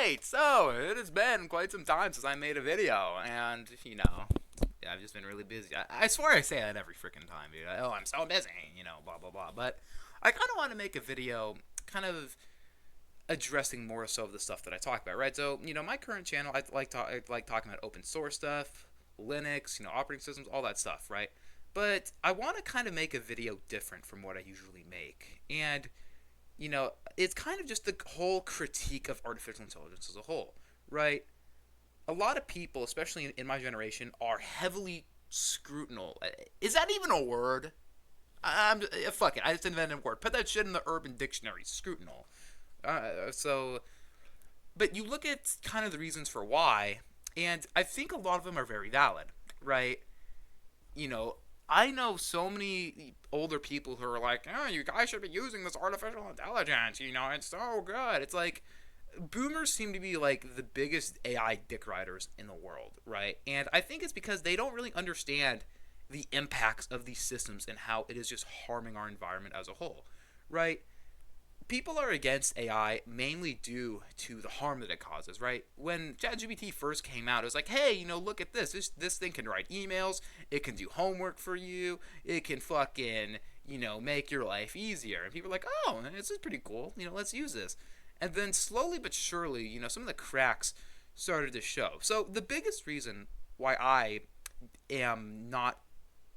Alright, so it has been quite some time since I made a video, and, yeah, I've just been really busy. I swear I say that every freaking time, dude. Oh, I'm so busy, blah, blah, blah. But I kind of want to make a video kind of addressing more so of the stuff that I talk about, right? So, my current channel, I like talking about open source stuff, Linux, operating systems, all that stuff, right? But I want to kind of make a video different from what I usually make. And it's kind of just the whole critique of artificial intelligence as a whole, right? A lot of people, especially in my generation, are heavily scrutinal. Is that even a word? Fuck it. I just invented a word. Put that shit in the Urban Dictionary. Scrutinal. But you look at kind of the reasons for why, and I think a lot of them are very valid, right? You know, I know so many older people who are like, oh, you guys should be using this artificial intelligence, it's so good. It's like, boomers seem to be like the biggest AI dick riders in the world, right? And I think it's because they don't really understand the impacts of these systems and how it is just harming our environment as a whole, right? People are against AI mainly due to the harm that it causes, right? When ChatGPT first came out, it was like, hey, look at this. This thing can write emails. It can do homework for you. It can fucking, make your life easier. And people are like, oh, this is pretty cool. Let's use this. And then slowly but surely, some of the cracks started to show. So the biggest reason why I am not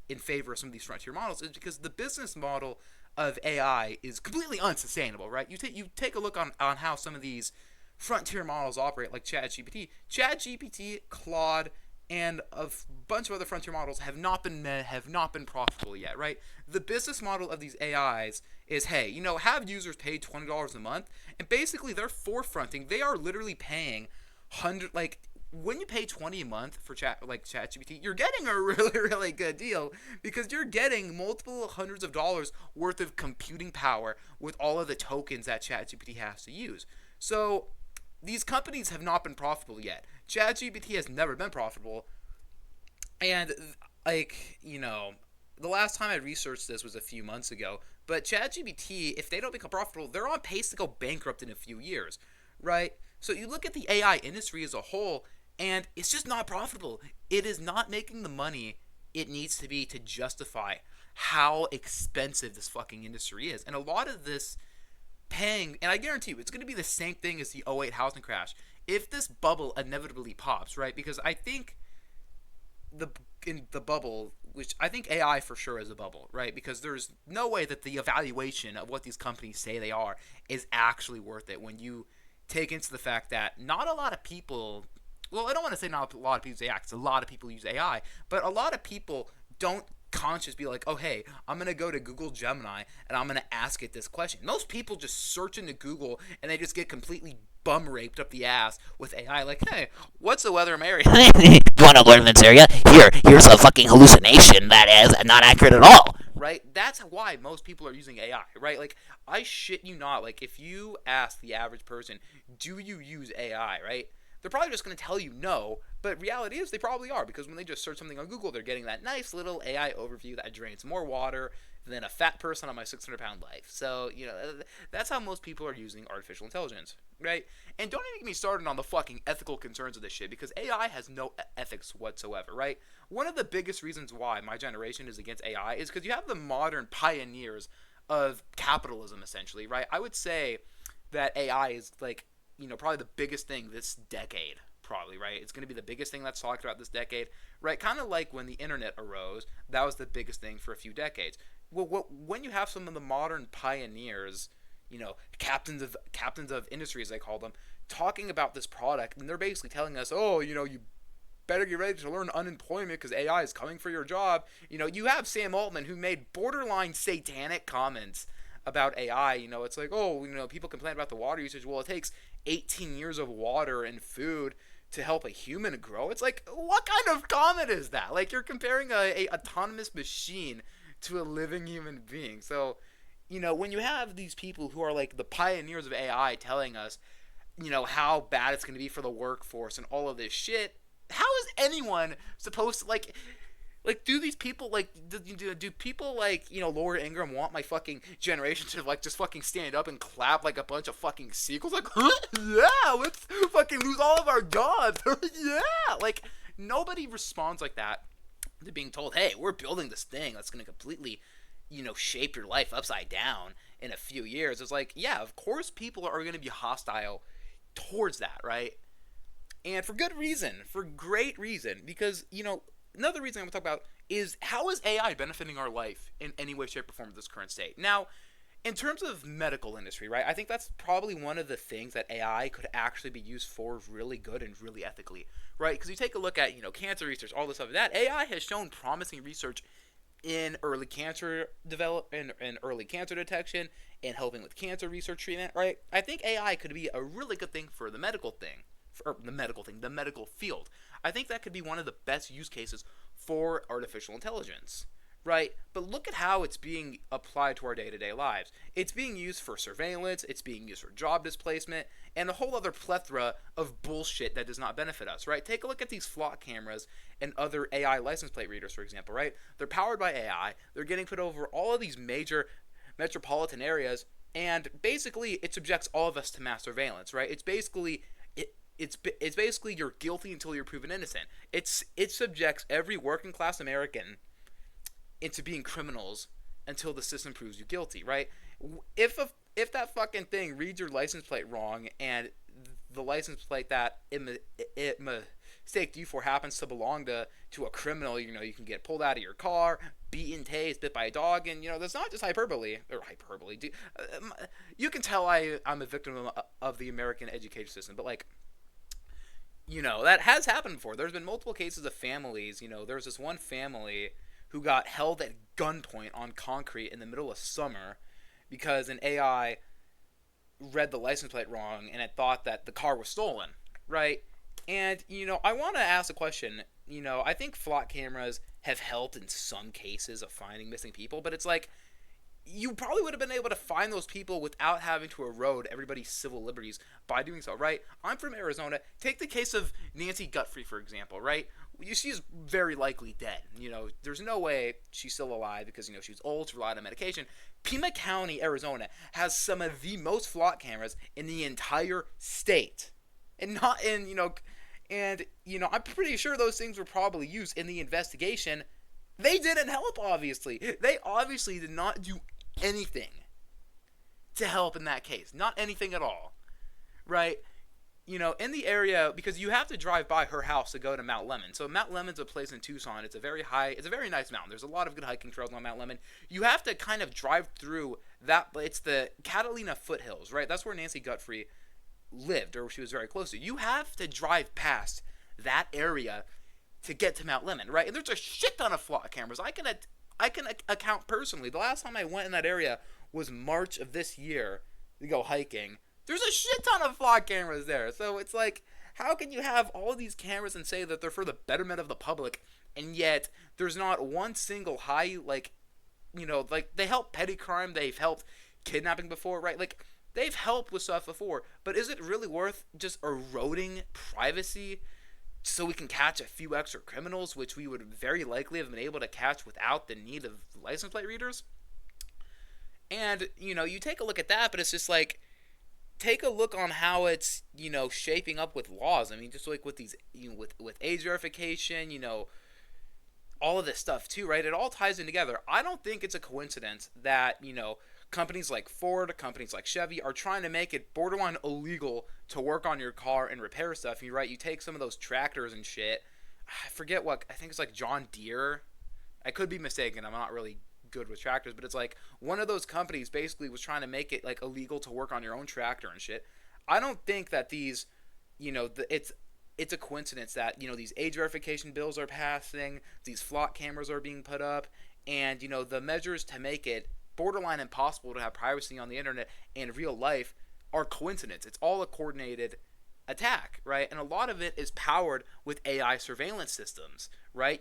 in favor of some of these frontier models is because the business model of AI is completely unsustainable, right? You take a look on how some of these frontier models operate, like ChatGPT, Claude, and a bunch of other frontier models have not been profitable yet, right? The business model of these AIs is, hey, have users pay $20 a month, and basically they're forefronting. They are literally paying when you pay $20 a month for ChatGPT, you're getting a really, really good deal because you're getting multiple hundreds of dollars worth of computing power with all of the tokens that ChatGPT has to use. So these companies have not been profitable yet. ChatGPT has never been profitable. And, the last time I researched this was a few months ago. But ChatGPT, if they don't become profitable, they're on pace to go bankrupt in a few years, right? So you look at the AI industry as a whole, and it's just not profitable. It is not making the money it needs to be to justify how expensive this fucking industry is. And a lot of this paying, and I guarantee you, it's going to be the same thing as the '08 housing crash. If this bubble inevitably pops, right? Because I think in the bubble, which I think AI for sure is a bubble, right? Because there's no way that the evaluation of what these companies say they are is actually worth it when you take into the fact that not a lot of people, well, I don't want to say not a lot of people use AI because a lot of people use AI, but a lot of people don't conscious be like, oh, hey, I'm going to go to Google Gemini and I'm going to ask it this question. Most people just search into Google and they just get completely bum raped up the ass with AI. Like, hey, what's the weather in my area? You want to learn this area? Here's a fucking hallucination that is not accurate at all. Right? That's why most people are using AI, right? Like, I shit you not. Like, if you ask the average person, do you use AI, right? They're probably just going to tell you no, but reality is they probably are, because when they just search something on Google, they're getting that nice little AI overview that drains more water than a fat person on my 600-pound life. So, that's how most people are using artificial intelligence, right? And don't even get me started on the fucking ethical concerns of this shit, because AI has no ethics whatsoever, right? One of the biggest reasons why my generation is against AI is because you have the modern pioneers of capitalism, essentially, right? I would say that AI is probably the biggest thing this decade, probably, right? It's going to be the biggest thing that's talked about this decade, right? Kind of like when the internet arose, that was the biggest thing for a few decades. Well, when you have some of the modern pioneers, captains of industry, as they call them, talking about this product, and they're basically telling us, oh, you better get ready to learn unemployment because AI is coming for your job. You have Sam Altman, who made borderline satanic comments about AI. It's like, oh, people complain about the water usage. Well, it takes 18 years of water and food to help a human grow. It's like, what kind of comment is that? Like, you're comparing a autonomous machine to a living human being. So, when you have these people who are like the pioneers of AI telling us, how bad it's going to be for the workforce and all of this shit, how is anyone supposed to, do these people, do people Laura Ingraham want my fucking generation to just fucking stand up and clap like a bunch of fucking sequels? Like, huh? Yeah, let's fucking fucking lose all of our jobs. Yeah, like nobody responds like that to being told, hey, we're building this thing that's going to completely, shape your life upside down in a few years. It's like, yeah, of course people are going to be hostile towards that, right? And for good reason, for great reason, because, another reason I'm going to talk about is how is AI benefiting our life in any way, shape, or form at this current state? Now, in terms of medical industry, right, I think that's probably one of the things that AI could actually be used for really good and really ethically, right? Because you take a look at, cancer research, all this stuff, that AI has shown promising research in early cancer development and early cancer detection and helping with cancer research treatment, right? I think AI could be a really good thing for the medical thing, the medical field. I think that could be one of the best use cases for artificial intelligence, right? But look at how it's being applied to our day-to-day lives. It's being used for surveillance, it's being used for job displacement, and a whole other plethora of bullshit that does not benefit us, right? Take a look at these flock cameras and other AI license plate readers, for example, right? They're powered by AI, they're getting put over all of these major metropolitan areas, and basically it subjects all of us to mass surveillance, right? It's basically you're guilty until you're proven innocent. It subjects every working class American into being criminals until the system proves you guilty, right? If that fucking thing reads your license plate wrong and the license plate that it mistaked you for happens to belong to a criminal, you can get pulled out of your car, beaten, tased, bit by a dog, and that's not just hyperbole. You can tell I'm a victim of the American education system, but like, that has happened before. There's been multiple cases of families. There's this one family who got held at gunpoint on concrete in the middle of summer because an AI read the license plate wrong and it thought that the car was stolen, right? And, I want to ask a question. I think flock cameras have helped in some cases of finding missing people, but it's like, you probably would have been able to find those people without having to erode everybody's civil liberties by doing so, right? I'm from Arizona. Take the case of Nancy Guthrie, for example, right? She's very likely dead. There's no way she's still alive because, she's old, she relied on medication. Pima County, Arizona, has some of the most flock cameras in the entire state. And I'm pretty sure those things were probably used in the investigation. They didn't help, obviously. They obviously did not do anything to help in that case. Not anything at all, right? In the area, because you have to drive by her house to go to Mount Lemmon. So Mount Lemmon's a place in Tucson. It's a very nice mountain. There's a lot of good hiking trails on Mount Lemmon. You have to kind of drive through that. It's the Catalina foothills, right? That's where Nancy Guthrie lived, or she was very close to. You have to drive past that area to get to Mount Lemmon, right? And there's a shit ton of flock cameras. I can account personally. The last time I went in that area was March of this year to go hiking. There's a shit ton of flock cameras there. So it's like, how can you have all of these cameras and say that they're for the betterment of the public, and yet there's not one single they help petty crime, they've helped kidnapping before, right? Like, they've helped with stuff before, but is it really worth just eroding privacy so we can catch a few extra criminals, which we would very likely have been able to catch without the need of license plate readers? And, you take a look at that, but it's just like, take a look on how it's, shaping up with laws. I mean, just like with these, with age verification, all of this stuff too, right? It all ties in together. I don't think it's a coincidence that, companies like Ford, companies like Chevy are trying to make it borderline illegal to work on your car and repair stuff. You're right, you take some of those tractors and shit. I forget I think it's like John Deere. I could be mistaken. I'm not really good with tractors, but it's like one of those companies basically was trying to make it like illegal to work on your own tractor and shit. I don't think that these, it's a coincidence that, these age verification bills are passing, these flock cameras are being put up, and, the measures to make it borderline impossible to have privacy on the internet and real life are coincidence. It's all a coordinated attack, right? And a lot of it is powered with AI surveillance systems, right?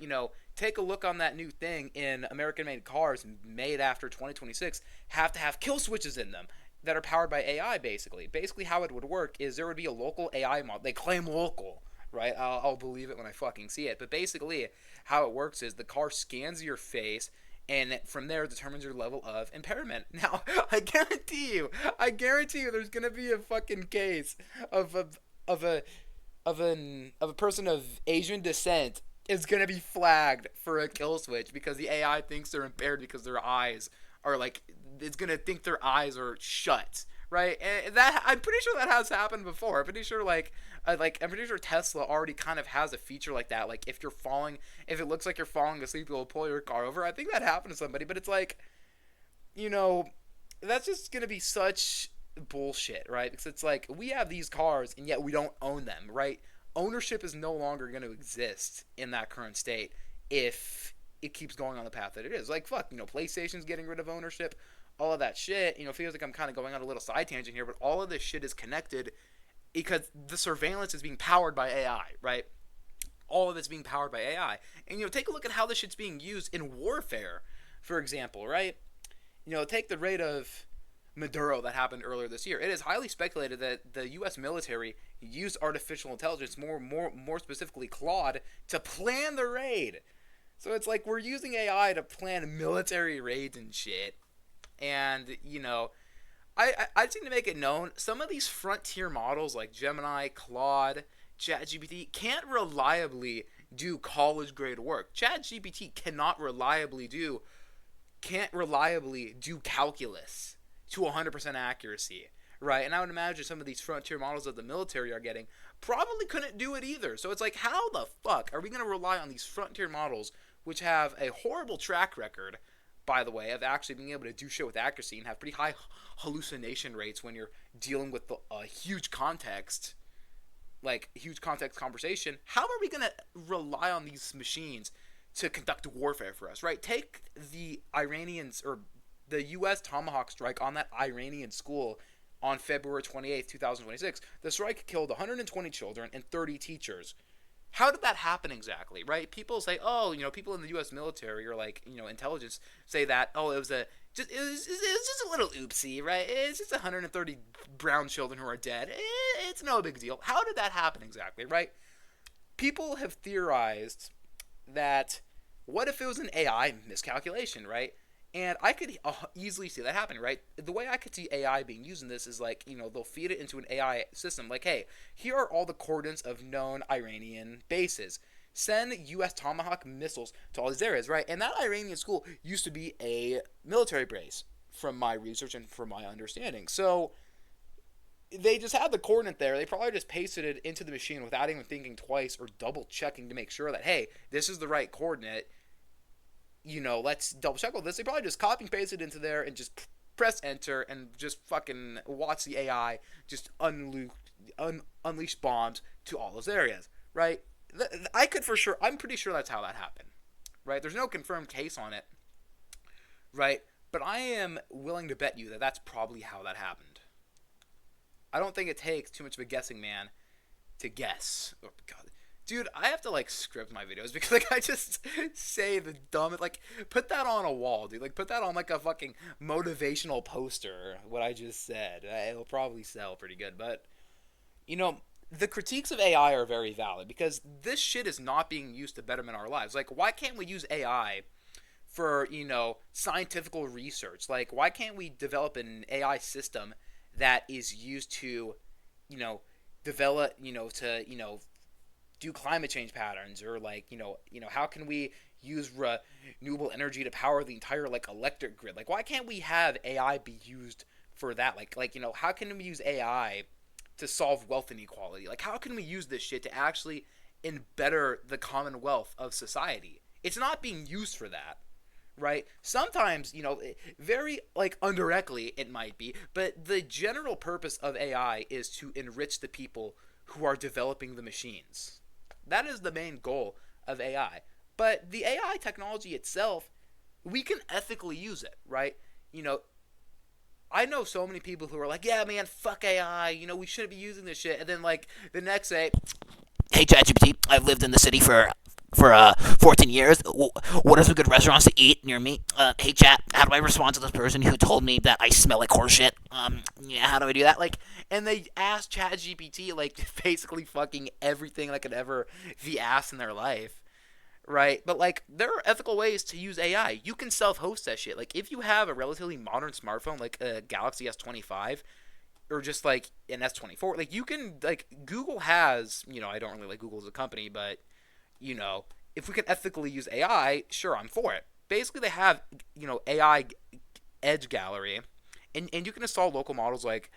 Take a look on that new thing in American-made cars made after 2026 have to have kill switches in them that are powered by AI, basically. Basically, how it would work is there would be a local AI model. They claim local, right? I'll believe it when I fucking see it. But basically, how it works is the car scans your face, and from there determines your level of impairment. Now, I guarantee you, there's gonna be a fucking case of a of a person of Asian descent is gonna be flagged for a kill switch because the AI thinks they're impaired because their eyes are like it's gonna think their eyes are shut, right? And that I'm pretty sure that has happened before. I'm pretty sure I'm pretty sure Tesla already kind of has a feature like that. Like if it looks like you're falling asleep, you'll pull your car over. I think that happened to somebody, but it's like, you know, that's just gonna be such bullshit, right? Because it's like we have these cars and yet we don't own them, right? Ownership is no longer going to exist in that current state if it keeps going on the path that it is. Like, fuck, PlayStation's getting rid of ownership, all of that shit. It feels like I'm kind of going on a little side tangent here, but all of this shit is connected because the surveillance is being powered by AI, right? All of it's being powered by AI. And, take a look at how this shit's being used in warfare, for example, right? Take the rate of Maduro that happened earlier this year. It is highly speculated that the U.S. military used artificial intelligence, more specifically Claude, to plan the raid. So it's like we're using AI to plan military raids and shit. And I seem to make it known some of these frontier models like Gemini, Claude, ChatGPT can't reliably do college grade work. ChatGPT can't reliably do calculus to 100% accuracy, right? And I would imagine some of these frontier models that the military are getting probably couldn't do it either. So it's like, how the fuck are we going to rely on these frontier models, which have a horrible track record, by the way, of actually being able to do shit with accuracy and have pretty high hallucination rates when you're dealing with a huge context conversation? How are we going to rely on these machines to conduct warfare for us, right? Take the Iranians or the U.S. Tomahawk strike on that Iranian school on February 28th, 2026. The strike killed 120 children and 30 teachers. How did that happen exactly, right? People say, people in the U.S. military or intelligence say that, it was just a little oopsie, right? It's just 130 brown children who are dead. It's no big deal. How did that happen exactly, right? People have theorized that what if it was an AI miscalculation, right? And I could easily see that happening, right? The way I could see AI being used in this is they'll feed it into an AI system. Like, hey, here are all the coordinates of known Iranian bases. Send U.S. Tomahawk missiles to all these areas, right? And that Iranian school used to be a military base from my research and from my understanding. So they just had the coordinate there. They probably just pasted it into the machine without even thinking twice or double checking to make sure that, hey, this is the right coordinate. Let's double check all this. They probably just copy and paste it into there and just press enter and just fucking watch the AI just unleash bombs to all those areas, right? I'm pretty sure that's how that happened, right? There's no confirmed case on it, right? But I am willing to bet you that that's probably how that happened. I don't think it takes too much of a guessing man to guess. Oh, God. Dude, I have to script my videos because I just say the dumbest. Put that on a wall, dude. Put that on a fucking motivational poster. What I just said, it'll probably sell pretty good. But the critiques of AI are very valid because this shit is not being used to betterment our lives. Why can't we use AI for scientific research? Why can't we develop an AI system that is used to develop to do climate change patterns, or how can we use renewable energy to power the entire electric grid? Why can't we have AI be used for that? How can we use AI to solve wealth inequality? How can we use this shit to actually better the commonwealth of society? It's not being used for that, right? Sometimes, very indirectly it might be, but the general purpose of AI is to enrich the people who are developing the machines. That is the main goal of AI. But the AI technology itself, we can ethically use it, right? I know so many people who are like, yeah, man, fuck AI, we shouldn't be using this shit. And then, the next day, Hey ChatGPT, I've lived in the city for 14 years. What are some good restaurants to eat near me? Hey chat, how do I respond to this person who told me that I smell like horseshit? Yeah, how do I do that? And they ask ChatGPT, basically fucking everything that could ever be asked in their life, right? But, there are ethical ways to use AI. You can self-host that shit. If you have a relatively modern smartphone, like a Galaxy S25, or just like an S24. Like you can like Google has, I don't really like Google as a company, but if we can ethically use AI, sure, I'm for it. Basically, they have AI Edge Gallery, and you can install local models like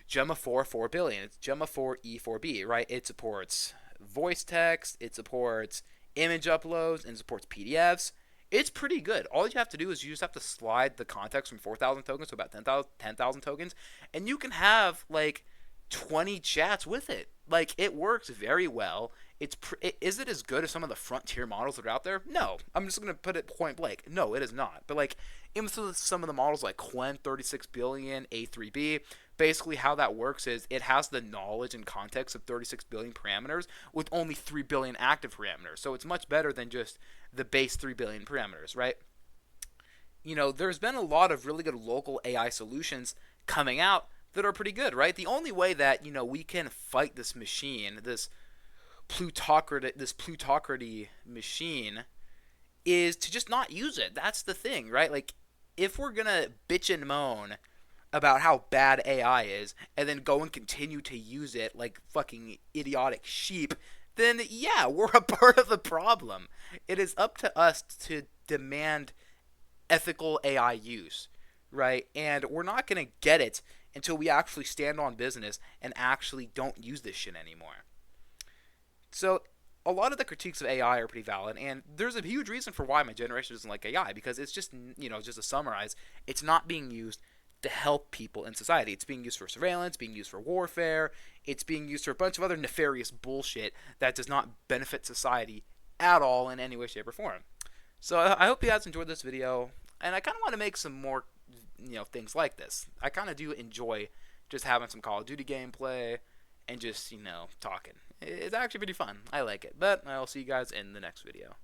Gemma 4 4 billion. It's Gemma 4 E4B, right? It supports voice text, it supports image uploads, and supports PDFs. It's pretty good. All you have to do is you just have to slide the context from 4,000 tokens to about 10,000 tokens, and you can have like 20 chats with it. Like it works very well. Is it as good as some of the frontier models that are out there? No. I'm just gonna put it point blank. No, it is not. But like even some of the models like Qwen 36 billion, A3B, basically how that works is it has the knowledge and context of 36 billion parameters with only 3 billion active parameters. So it's much better than just the base 3 billion parameters, right? There's been a lot of really good local AI solutions coming out that are pretty good, right? The only way that, we can fight this machine, this plutocracy machine, is to just not use it. That's the thing, right? Like, if we're gonna bitch and moan about how bad AI is, and then go and continue to use it like fucking idiotic sheep, then yeah, we're a part of the problem. It is up to us to demand ethical AI use, right? And we're not gonna get it until we actually stand on business and actually don't use this shit anymore. So a lot of the critiques of AI are pretty valid, and there's a huge reason for why my generation doesn't like AI, because it's just, just to summarize, it's not being used to help people in society. It's being used for surveillance, being used for warfare, it's being used for a bunch of other nefarious bullshit that does not benefit society at all in any way, shape, or form. So I hope you guys enjoyed this video, and I kind of want to make some more, things like this. I kind of do enjoy just having some Call of Duty gameplay and just, talking. It's actually pretty fun. I like it. But I'll see you guys in the next video.